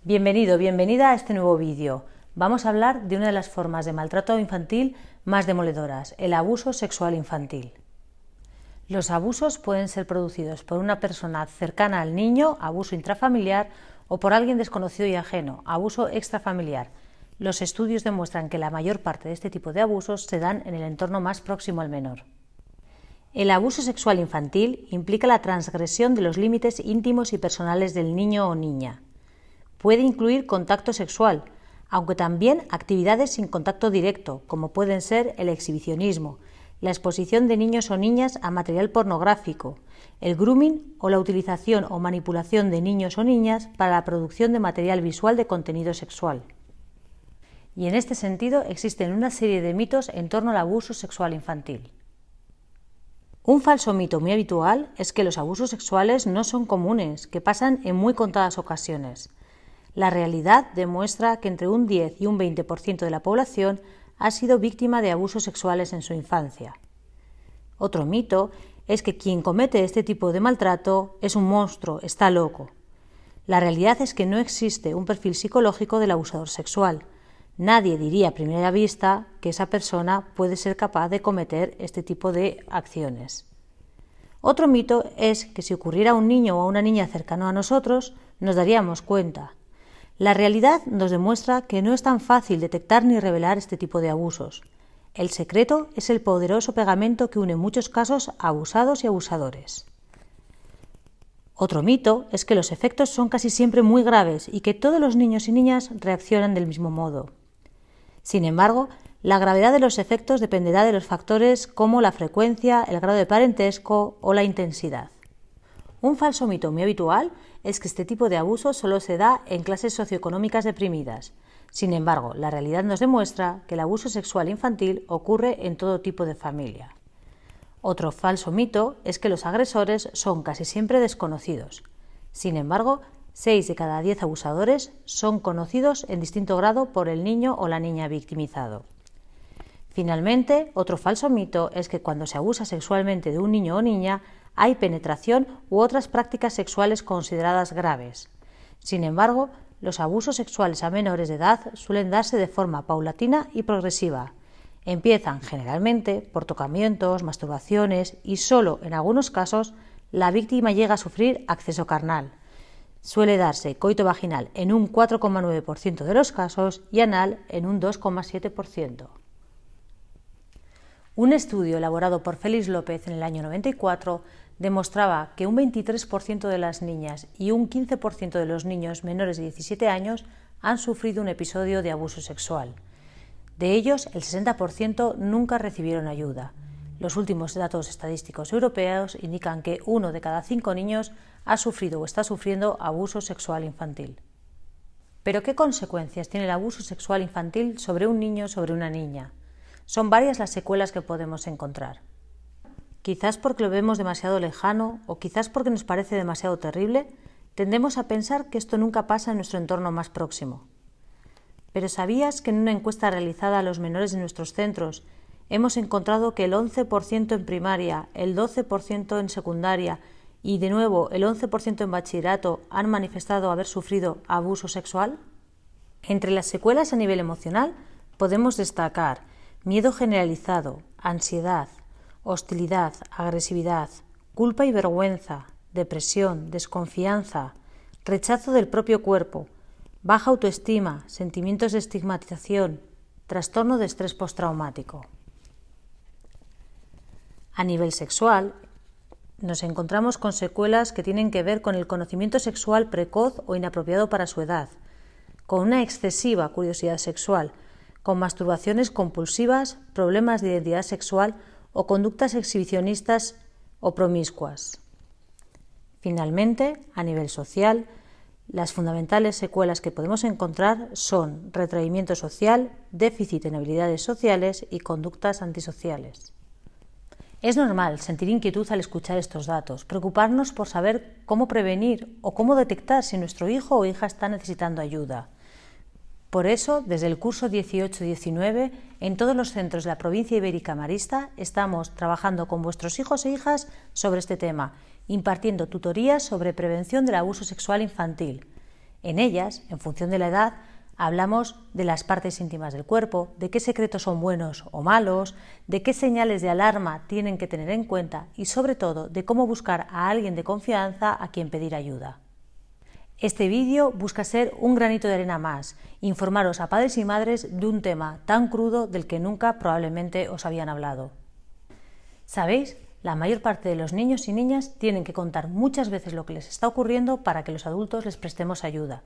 Bienvenido, bienvenida a este nuevo vídeo. Vamos a hablar de una de las formas de maltrato infantil más demoledoras, el abuso sexual infantil. Los abusos pueden ser producidos por una persona cercana al niño, abuso intrafamiliar, o por alguien desconocido y ajeno, abuso extrafamiliar. Los estudios demuestran que la mayor parte de este tipo de abusos se dan en el entorno más próximo al menor. El abuso sexual infantil implica la transgresión de los límites íntimos y personales del niño o niña. Puede incluir contacto sexual, aunque también actividades sin contacto directo, como pueden ser el exhibicionismo, la exposición de niños o niñas a material pornográfico, el grooming o la utilización o manipulación de niños o niñas para la producción de material visual de contenido sexual. Y en este sentido existen una serie de mitos en torno al abuso sexual infantil. Un falso mito muy habitual es que los abusos sexuales no son comunes, que pasan en muy contadas ocasiones. La realidad demuestra que entre un 10 y un 20% de la población ha sido víctima de abusos sexuales en su infancia. Otro mito es que quien comete este tipo de maltrato es un monstruo, está loco. La realidad es que no existe un perfil psicológico del abusador sexual. Nadie diría a primera vista que esa persona puede ser capaz de cometer este tipo de acciones. Otro mito es que si ocurriera a un niño o a una niña cercano a nosotros, nos daríamos cuenta. La realidad nos demuestra que no es tan fácil detectar ni revelar este tipo de abusos. El secreto es el poderoso pegamento que une en muchos casos a abusados y abusadores. Otro mito es que los efectos son casi siempre muy graves y que todos los niños y niñas reaccionan del mismo modo. Sin embargo, la gravedad de los efectos dependerá de los factores como la frecuencia, el grado de parentesco o la intensidad. Un falso mito muy habitual es que este tipo de abuso solo se da en clases socioeconómicas deprimidas. Sin embargo, la realidad nos demuestra que el abuso sexual infantil ocurre en todo tipo de familia. Otro falso mito es que los agresores son casi siempre desconocidos. Sin embargo, 6 de cada 10 abusadores son conocidos en distinto grado por el niño o la niña victimizado. Finalmente, otro falso mito es que cuando se abusa sexualmente de un niño o niña, hay penetración u otras prácticas sexuales consideradas graves. Sin embargo, los abusos sexuales a menores de edad suelen darse de forma paulatina y progresiva. Empiezan generalmente por tocamientos, masturbaciones y solo en algunos casos la víctima llega a sufrir acceso carnal. Suele darse coito vaginal en un 4,9% de los casos y anal en un 2,7%. Un estudio elaborado por Félix López en el año 94 demostraba que un 23% de las niñas y un 15% de los niños menores de 17 años han sufrido un episodio de abuso sexual. De ellos, el 60% nunca recibieron ayuda. Los últimos datos estadísticos europeos indican que 1 de cada 5 niños ha sufrido o está sufriendo abuso sexual infantil. ¿Pero qué consecuencias tiene el abuso sexual infantil sobre un niño o sobre una niña? Son varias las secuelas que podemos encontrar. Quizás porque lo vemos demasiado lejano o quizás porque nos parece demasiado terrible, tendemos a pensar que esto nunca pasa en nuestro entorno más próximo. Pero ¿sabías que en una encuesta realizada a los menores de nuestros centros hemos encontrado que el 11% en primaria, el 12% en secundaria y de nuevo el 11% en bachillerato han manifestado haber sufrido abuso sexual? Entre las secuelas a nivel emocional podemos destacar miedo generalizado, ansiedad, hostilidad, agresividad, culpa y vergüenza, depresión, desconfianza, rechazo del propio cuerpo, baja autoestima, sentimientos de estigmatización, trastorno de estrés postraumático. A nivel sexual, nos encontramos con secuelas que tienen que ver con el conocimiento sexual precoz o inapropiado para su edad, con una excesiva curiosidad sexual, con masturbaciones compulsivas, problemas de identidad sexual o conductas exhibicionistas o promiscuas. Finalmente, a nivel social, las fundamentales secuelas que podemos encontrar son retraimiento social, déficit en habilidades sociales y conductas antisociales. Es normal sentir inquietud al escuchar estos datos, preocuparnos por saber cómo prevenir o cómo detectar si nuestro hijo o hija está necesitando ayuda. Por eso, desde el curso 18-19, en todos los centros de la provincia ibérica marista estamos trabajando con vuestros hijos e hijas sobre este tema, impartiendo tutorías sobre prevención del abuso sexual infantil. En ellas, en función de la edad, hablamos de las partes íntimas del cuerpo, de qué secretos son buenos o malos, de qué señales de alarma tienen que tener en cuenta y, sobre todo, de cómo buscar a alguien de confianza a quien pedir ayuda. Este vídeo busca ser un granito de arena más, informaros a padres y madres de un tema tan crudo del que nunca probablemente os habían hablado. ¿Sabéis? La mayor parte de los niños y niñas tienen que contar muchas veces lo que les está ocurriendo para que los adultos les prestemos ayuda.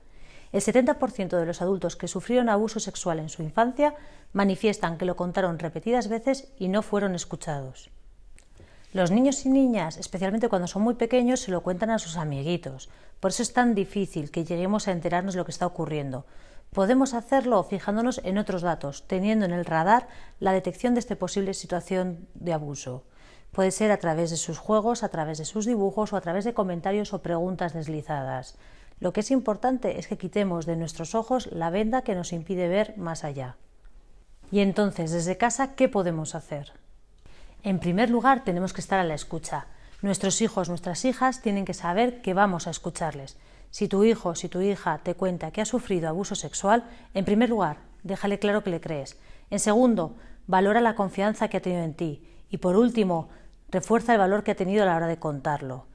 El 70% de los adultos que sufrieron abuso sexual en su infancia manifiestan que lo contaron repetidas veces y no fueron escuchados. Los niños y niñas, especialmente cuando son muy pequeños, se lo cuentan a sus amiguitos. Por eso es tan difícil que lleguemos a enterarnos de lo que está ocurriendo. Podemos hacerlo fijándonos en otros datos, teniendo en el radar la detección de esta posible situación de abuso. Puede ser a través de sus juegos, a través de sus dibujos o a través de comentarios o preguntas deslizadas. Lo que es importante es que quitemos de nuestros ojos la venda que nos impide ver más allá. Y entonces, desde casa, ¿qué podemos hacer? En primer lugar, tenemos que estar a la escucha. Nuestros hijos, nuestras hijas tienen que saber que vamos a escucharles. Si tu hijo o si tu hija te cuenta que ha sufrido abuso sexual, en primer lugar, déjale claro que le crees. En segundo, valora la confianza que ha tenido en ti. Y por último, refuerza el valor que ha tenido a la hora de contarlo.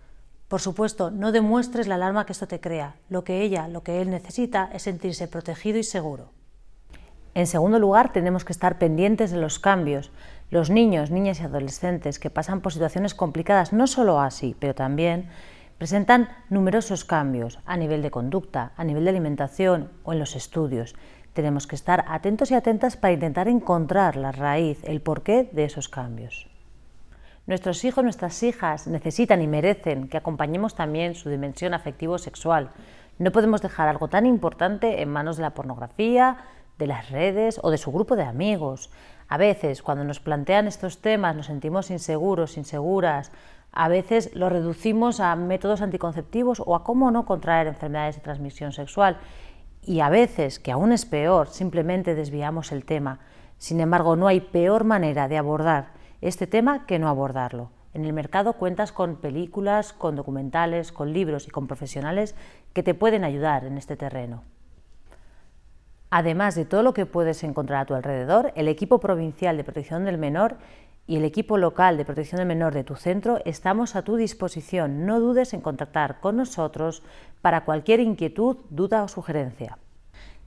Por supuesto, no demuestres la alarma que esto te crea. Lo que él necesita es sentirse protegido y seguro. En segundo lugar, tenemos que estar pendientes de los cambios. Los niños, niñas y adolescentes que pasan por situaciones complicadas, no solo así, pero también presentan numerosos cambios a nivel de conducta, a nivel de alimentación o en los estudios. Tenemos que estar atentos y atentas para intentar encontrar la raíz, el porqué de esos cambios. Nuestros hijos, nuestras hijas necesitan y merecen que acompañemos también su dimensión afectivo-sexual. No podemos dejar algo tan importante en manos de la pornografía, de las redes o de su grupo de amigos. A veces, cuando nos plantean estos temas, nos sentimos inseguros, inseguras. A veces lo reducimos a métodos anticonceptivos o a cómo no contraer enfermedades de transmisión sexual. Y a veces, que aún es peor, simplemente desviamos el tema. Sin embargo, no hay peor manera de abordar este tema que no abordarlo. En el mercado cuentas con películas, con documentales, con libros y con profesionales que te pueden ayudar en este terreno. Además de todo lo que puedes encontrar a tu alrededor, el equipo provincial de protección del menor y el equipo local de protección del menor de tu centro estamos a tu disposición. No dudes en contactar con nosotros para cualquier inquietud, duda o sugerencia.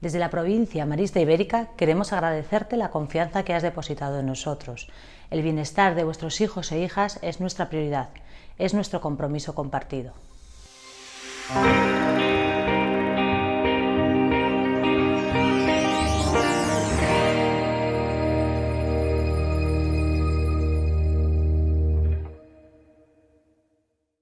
Desde la provincia marista ibérica queremos agradecerte la confianza que has depositado en nosotros. El bienestar de vuestros hijos e hijas es nuestra prioridad, es nuestro compromiso compartido.